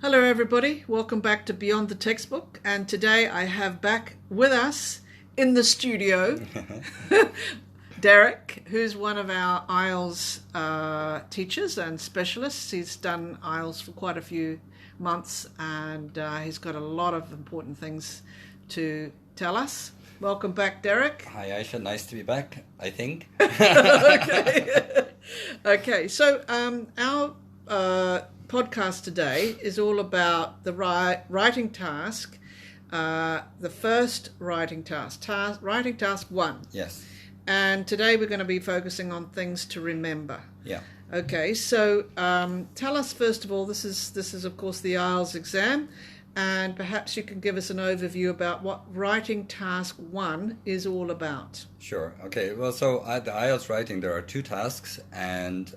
Hello everybody, welcome back to Beyond the Textbook, and today I have back with us in the studio Derek, who's one of our IELTS teachers and specialists. He's done IELTS for quite a few months and he's got a lot of important things to tell us. Welcome back, Derek. Hi Aisha, nice to be back, I think. Okay, so our podcast today is all about the writing task, the first writing task, writing task 1. Yes. And today we're going to be focusing on things to remember. Yeah. Okay, so tell us first of all, this is of course the IELTS exam, and perhaps you can give us an overview about what writing task 1 is all about. Sure. Okay. Well, so at the IELTS writing, there are 2 tasks, and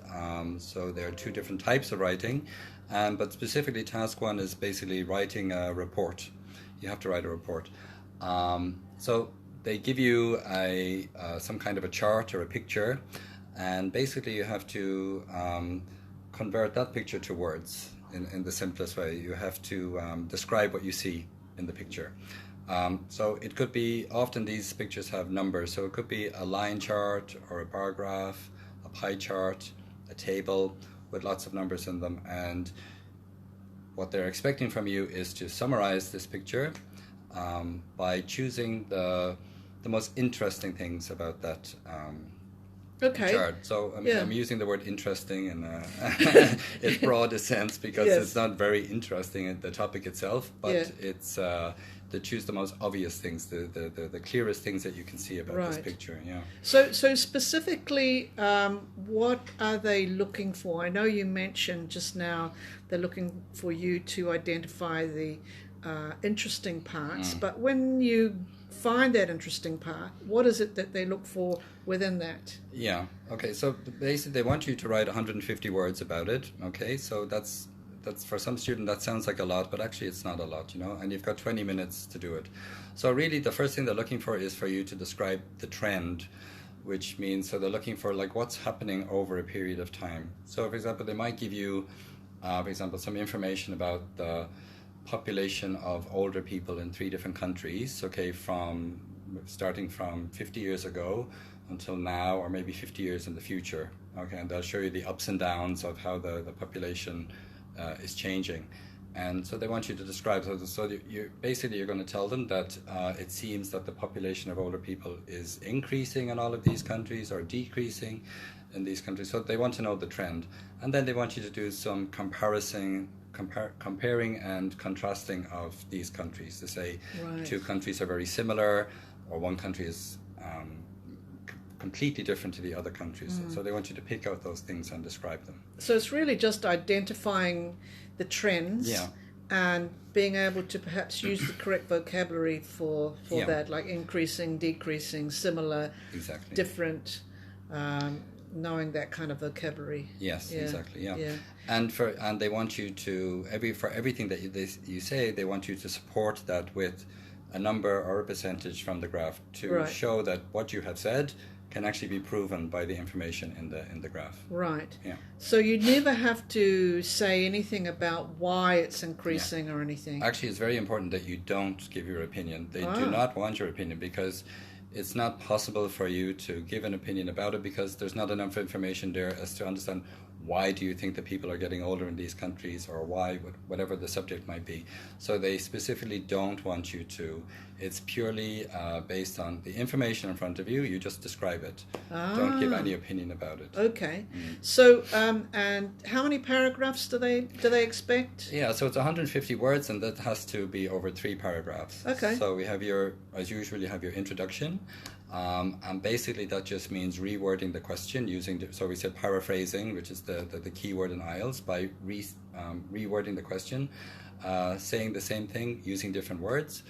so there are 2 different types of writing. But specifically, task 1 is basically writing a report. You have to write a report. So they give you some kind of a chart or a picture, and basically you have to convert that picture to words. In the simplest way, you have to describe what you see in the picture. So it could be, often these pictures have numbers, so it could be a line chart or a bar graph, a pie chart, a table with lots of numbers in them, and what they're expecting from you is to summarize this picture by choosing the most interesting things about that chart. So I'm using the word interesting in its broadest sense because it's not very interesting in the topic itself, but it's to choose the most obvious things, the clearest things that you can see about this picture. Yeah. So specifically, what are they looking for? I know you mentioned just now they're looking for you to identify the interesting parts, but when you find that interesting part, what is it that they look for within that? Yeah. Okay. So basically, they want you to write 150 words about it. Okay. So that's for some student that sounds like a lot, but actually it's not a lot, and you've got 20 minutes to do it. So really, the first thing they're looking for is for you to describe the trend, which means, so they're looking for like what's happening over a period of time. So for example, they might give you, for example, some information about the population of older people in 3 different countries, okay, starting from 50 years ago until now, or maybe 50 years in the future, okay, and they'll show you the ups and downs of how the population is changing. And so they want you to describe, so you're going to tell them that it seems that the population of older people is increasing in all of these countries or decreasing in these countries. So they want to know the trend, and then they want you to do some comparing and contrasting of these countries, to say 2 countries are very similar or one country is completely different to the other countries. So they want you to pick out those things and describe them. So it's really just identifying the trends and being able to perhaps use the correct vocabulary for that, like increasing, decreasing, similar, different, knowing that kind of vocabulary. Yes, exactly. Yeah. And they want you to for everything that you say, they want you to support that with a number or a percentage from the graph to show that what you have said can actually be proven by the information in the graph. Right. Yeah. So you never have to say anything about why it's increasing or anything. Actually, it's very important that you don't give your opinion. They do not want your opinion, because it's not possible for you to give an opinion about it, because there's not enough information there as to understand why do you think that people are getting older in these countries, or why, whatever the subject might be. So they specifically don't want you to. It's purely based on the information in front of you. You just describe it. Don't give any opinion about it. Okay. So, and how many paragraphs do they expect? Yeah, so it's 150 words, and that has to be over 3 paragraphs. Okay. So we have as usual, you have your introduction. And basically that just means rewording the question using, so we said paraphrasing, which is the key word in IELTS, by rewording the question, saying the same thing using different words.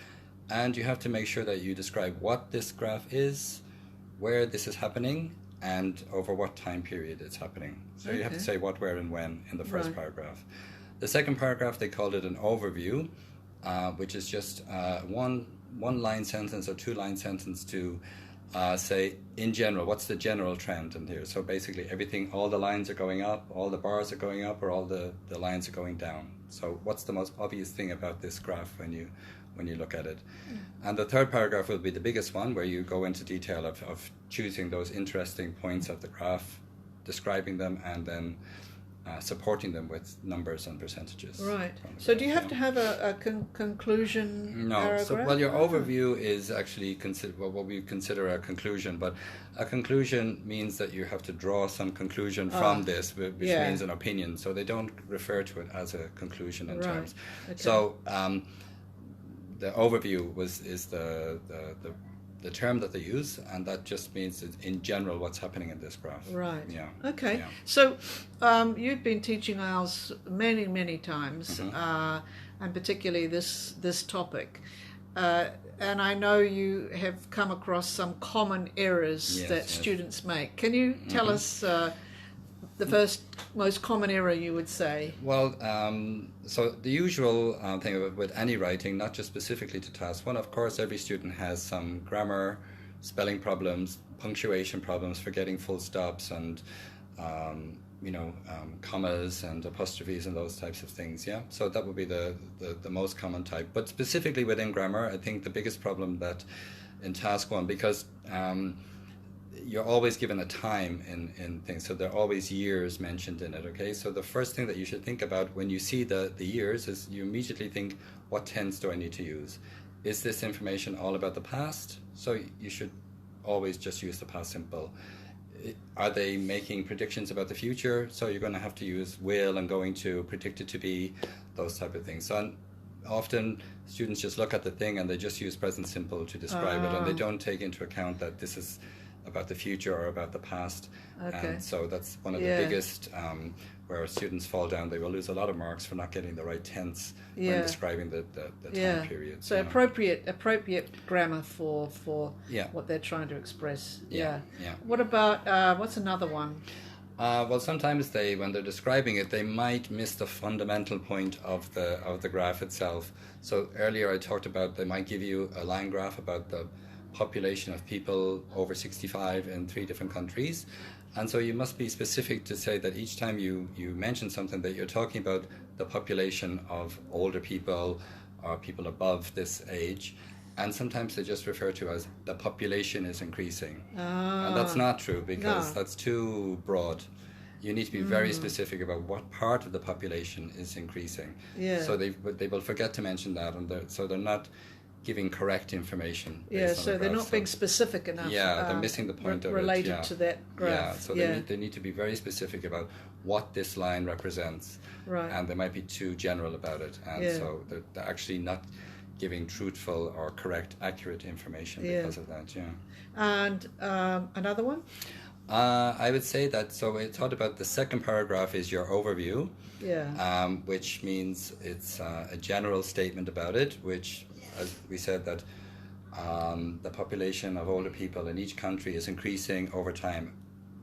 And you have to make sure that you describe what this graph is, where this is happening, and over what time period it's happening. So you have to say what, where, and when in the first paragraph. The second paragraph, they called it an overview, which is just one line sentence or 2 line sentence to say in general, what's the general trend in here? So basically everything, all the lines are going up, all the bars are going up, or all the lines are going down. So what's the most obvious thing about this graph when you look at it? And the third paragraph will be the biggest one, where you go into detail of choosing those interesting points of the graph, describing them, and then supporting them with numbers and percentages. Right. So do you have to have a conclusion paragraph? So, well, your overview is actually what we consider a conclusion, but a conclusion means that you have to draw some conclusion from this, which means an opinion. So they don't refer to it as a conclusion in terms. Okay. So the overview is the term that they use, and that just means in general what's happening in this graph. Right. Yeah. Okay. Yeah. So you've been teaching IELTS many times, and particularly this topic. And I know you have come across some common errors that students make. Can you tell us the first most common error you would say? Well, so the usual thing with any writing, not just specifically to task one, of course every student has some grammar, spelling problems, punctuation problems, forgetting full stops and commas and apostrophes and those types of things. Yeah, so that would be the most common type. But specifically within grammar, I think the biggest problem that in task one, because you're always given a time in things, so there are always years mentioned in it. Okay, so the first thing that you should think about when you see the years is you immediately think, what tense do I need to use? Is this information all about the past? So you should always just use the past simple. Are they making predictions about the future? So you're going to have to use will and going to, predicted to be, those type of things. So often students just look at the thing and they just use present simple to describe it, and they don't take into account that this is about the future or about the past. Okay. And so that's one of the biggest where students fall down. They will lose a lot of marks for not getting the right tense when describing the time period. So appropriate grammar for what they're trying to express. Yeah. What about what's another one? Well, sometimes when they're describing it, they might miss the fundamental point of the graph itself. So earlier I talked about they might give you a line graph about the population of people over 65 in 3 different countries, and so you must be specific to say that each time you mention something that you're talking about the population of older people or people above this age, and sometimes they just refer to as the population is increasing, and that's not true, because that's too broad. You need to be very specific about what part of the population is increasing. So they will forget to mention that, and they're not giving correct information. So they're not being specific enough. They're missing the point of it. Related to that graph. So they need to be very specific about what this line represents. Right. And they might be too general about it. And so they're actually not giving truthful or correct, accurate information because of that. And another one? I would say that, so we thought about the second paragraph is your overview, which means it's a general statement about it, which, as we said, that the population of older people in each country is increasing over time.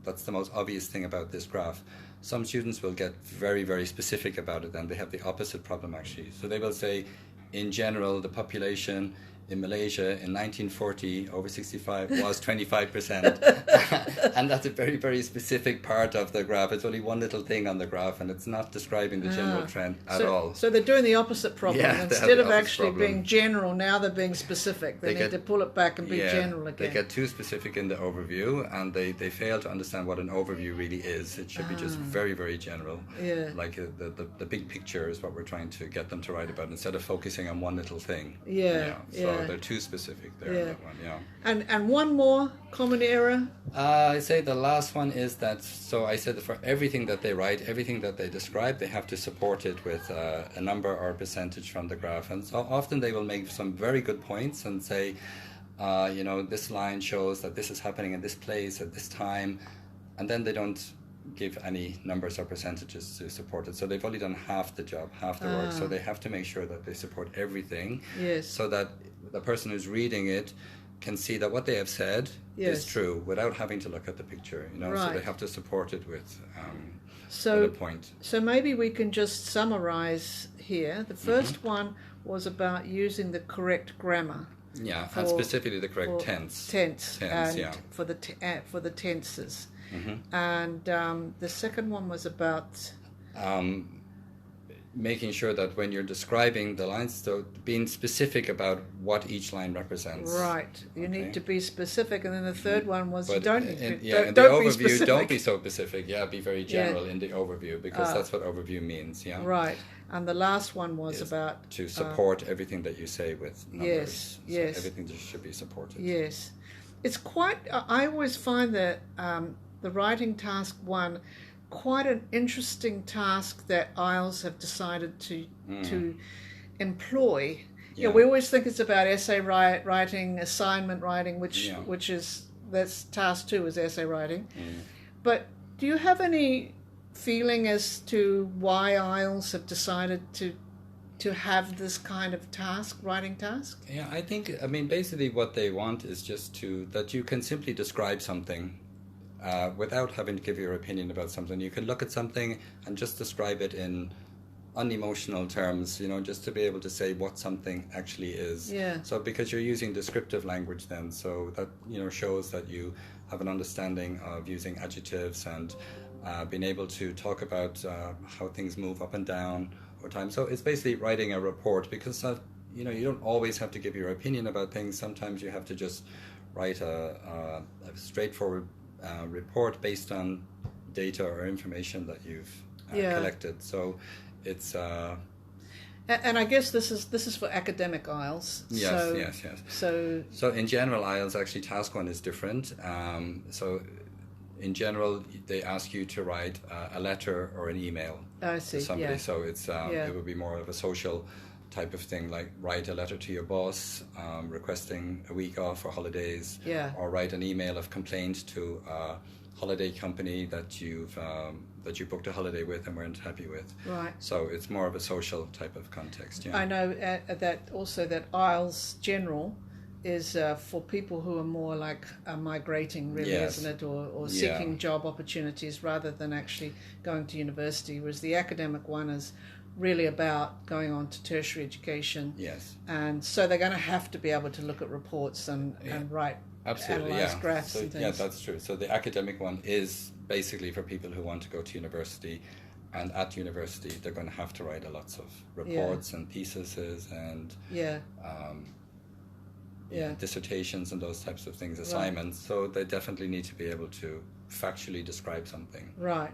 That's the most obvious thing about this graph. Some students will get very, very specific about it, and they have the opposite problem actually. So they will say, in general, the population in Malaysia in 1940 over 65 was 25%. And that's a very, very specific part of the graph. It's only one little thing on the graph, and it's not describing the general trend at all. So they're doing the opposite problem. Instead of actually being general, now they're being specific. They need to pull it back and be general again. They get too specific in the overview, and they fail to understand what an overview really is. It should be just very, very general. Like the big picture is what we're trying to get them to write about, instead of focusing on one little thing. So they're too specific there. That one, And one more common error? I say the last one is that, so I said that for everything that they write, everything that they describe, they have to support it with a number or a percentage from the graph. And so often they will make some very good points and say, this line shows that this is happening in this place at this time, and then they don't give any numbers or percentages to support it. So they've only done half the job, half the work. So they have to make sure that they support everything, so that the person who's reading it can see that what they have said is true without having to look at the picture. So they have to support it with a point. So maybe we can just summarize here. The first one was about using the correct grammar. Yeah, for, and specifically the correct for tense. Tense, and yeah. for the tenses. Mm-hmm. And the second one was about making sure that when you're describing the lines, so being specific about what each line represents. right. You need to be specific, and then the third one was But you don't. in the don't be overview, specific. don't be so specific. Yeah, be very general in the overview, because that's what overview means. Yeah. Right. And the last one was about to support everything that you say with numbers. Yes. So everything just should be supported. Yes. It's quite. I always find that the writing task one quite an interesting task that IELTS have decided to employ. Yeah, we always think it's about essay writing, assignment writing, which is that's task 2 is essay writing. But do you have any feeling as to why IELTS have decided to have this kind of writing task? Yeah, I mean, basically what they want is just that you can simply describe something without having to give your opinion about something. You can look at something and just describe it in unemotional terms, just to be able to say what something actually is. Yeah. So because you're using descriptive language then, so that, shows that you have an understanding of using adjectives and being able to talk about how things move up and down over time. So it's basically writing a report, because you don't always have to give your opinion about things. Sometimes you have to just write a straightforward report based on data or information that you've collected. So it's and I guess this is for academic IELTS. Yes. So in general, IELTS actually task 1 is different. So in general, they ask you to write a letter or an email to somebody. So it's it would be more of a social type of thing, like write a letter to your boss requesting a week off or holidays, or write an email of complaint to a holiday company that you booked a holiday with and weren't happy with. Right. So it's more of a social type of context. Yeah. I know that IELTS General is for people who are more like migrating, really, isn't it, or seeking job opportunities rather than actually going to university, whereas the academic one is really about going on to tertiary education. Yes. And so they're going to have to be able to look at reports and write, analyze graphs and things. Yeah, that's true. So the academic one is basically for people who want to go to university, and at university they're going to have to write lots of reports and theses and dissertations and those types of things, assignments. So they definitely need to be able to factually describe something. Right.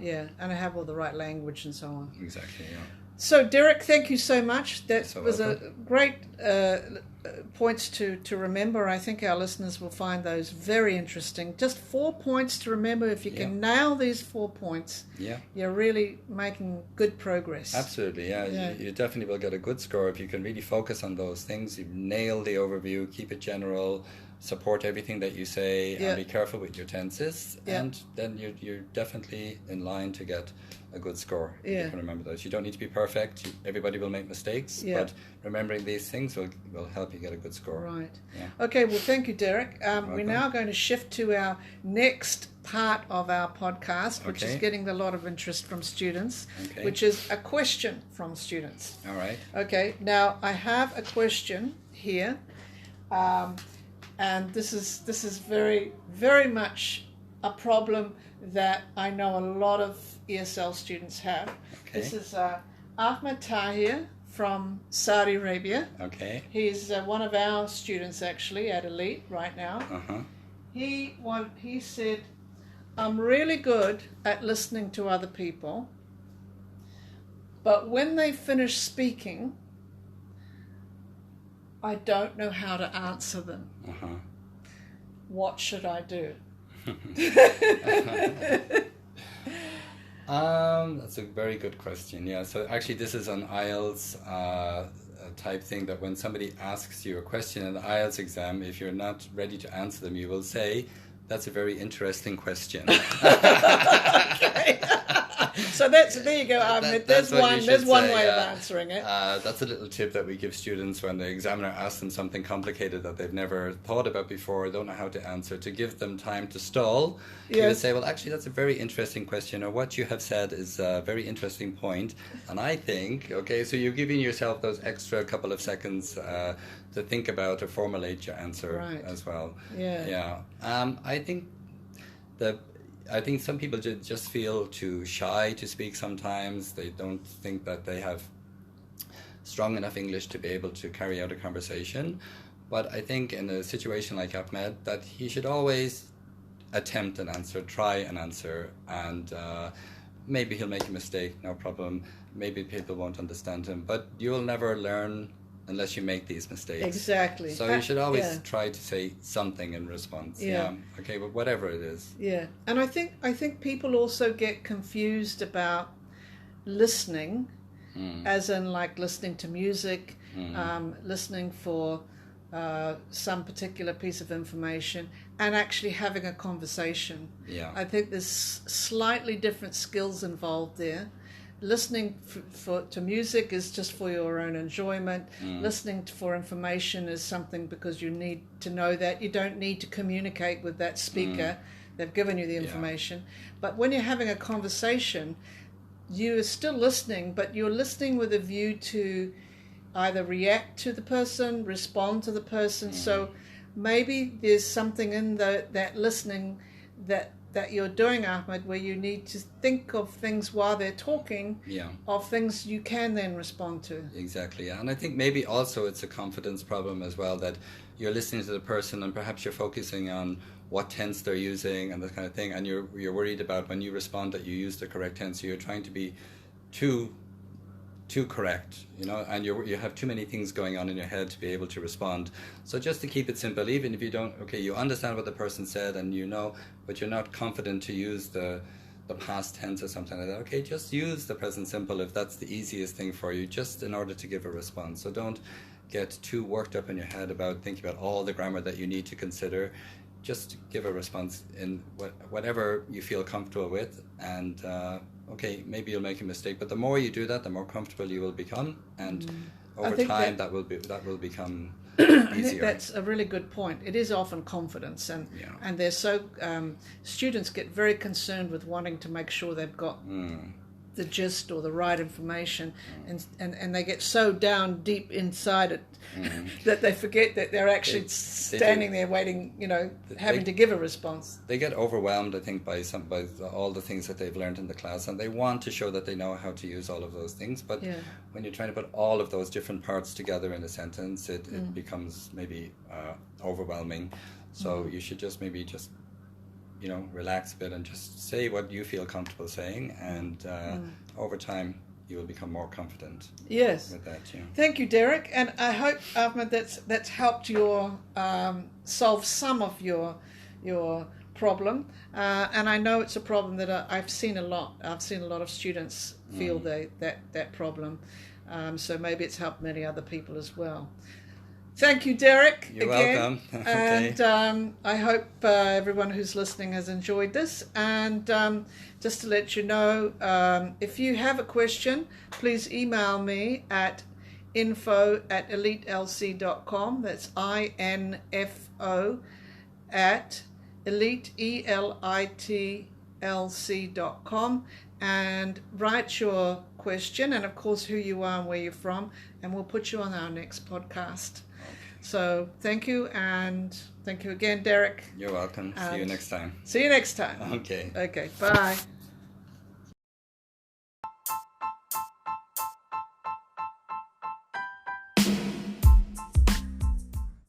Yeah, and I have all the right language and so on. Exactly, yeah. So, Derek, thank you so much. That was welcome. a great points to remember. I think our listeners will find those very interesting. Just 4 points to remember. If you can nail these 4 points, you're really making good progress. Absolutely, you definitely will get a good score if you can really focus on those things. You nail the overview, keep it general, support everything that you say, and be careful with your tenses, and then you're definitely in line to get a good score. You can remember those. You don't need to be perfect. Everybody will make mistakes, but remembering these things will help you get a good score. Right. Yeah. Okay, well, thank you, Derek. We're now going to shift to our next part of our podcast, which is getting a lot of interest from students, which is a question from students. All right. Okay, now I have a question here. And this is very, very much a problem that I know a lot of ESL students have. Okay. This is Ahmed Tahir from Saudi Arabia. Okay. He's one of our students actually at Elite right now. Uh-huh. He said, I'm really good at listening to other people, but when they finish speaking, I don't know how to answer them. Uh-huh. What should I do? That's a very good question. Yeah, so actually this is an IELTS type thing, that when somebody asks you a question in the IELTS exam, if you're not ready to answer them, you will say, that's a very interesting question. So there you go, Ahmed. There's one way of answering it. That's a little tip that we give students when the examiner asks them something complicated that they've never thought about before, don't know how to answer, to give them time to stall. You would say, well, actually, that's a very interesting question, or what you have said is a very interesting point. And I think, okay, so you're giving yourself those extra couple of seconds to think about or formulate your answer as well. Yeah. I think some people just feel too shy to speak sometimes. They don't think that they have strong enough English to be able to carry out a conversation. But I think in a situation like Ahmed, that he should always attempt an answer, try an answer, and maybe he'll make a mistake, no problem. Maybe people won't understand him, but you'll never learn unless you make these mistakes. Exactly. So you should always try to say something in response. Yeah. Okay, but whatever it is. Yeah. And I think people also get confused about listening, as in like listening to music, listening for some particular piece of information, and actually having a conversation. Yeah. I think there's slightly different skills involved there. Listening to music is just for your own enjoyment. Listening for information is something because you need to know that. You don't need to communicate with that speaker. They've given you the information. But when you're having a conversation, you're still listening, but you're listening with a view to either react to the person, respond to the person. So maybe there's something in that listening that you're doing, Ahmed, where you need to think of things while they're talking, of things you can then respond to. Exactly, yeah. And I think maybe also it's a confidence problem as well, that you're listening to the person and perhaps you're focusing on what tense they're using and that kind of thing, and you're worried about when you respond that you use the correct tense, so you're trying to be too correct, and you have too many things going on in your head to be able to respond. So just to keep it simple, even if you don't, you understand what the person said and but you're not confident to use the past tense or something like that, just use the present simple if that's the easiest thing for you, just in order to give a response. So don't get too worked up in your head about thinking about all the grammar that you need to consider. Just give a response in whatever you feel comfortable with, and maybe you'll make a mistake, but the more you do that, the more comfortable you will become, and over time that will become easier. I think that's a really good point. It is often confidence, and they're so students get very concerned with wanting to make sure they've got the gist or the right information, and they get so down deep inside it that they forget that they're actually standing there waiting, having to give a response. They get overwhelmed, I think, by all the things that they've learned in the class, and they want to show that they know how to use all of those things. But when you're trying to put all of those different parts together in a sentence, it becomes maybe overwhelming. So you should just relax a bit and just say what you feel comfortable saying, and over time you will become more confident. Yes. With that, Thank you, Derek, and I hope, Ahmed, that's helped your solve some of your problem. And I know it's a problem that I've seen a lot. I've seen a lot of students feel that problem. So maybe it's helped many other people as well. Thank you, Derek. You're again. welcome. And I hope everyone who's listening has enjoyed this. And just to let you know, if you have a question, please email me at info@elitelc.com. That's INFO at elitelc.com, and write your question and of course who you are and where you're from, and we'll put you on our next podcast. So thank you, and thank you again, Derek. You're welcome. See you next time. See you next time. Okay. Okay, bye.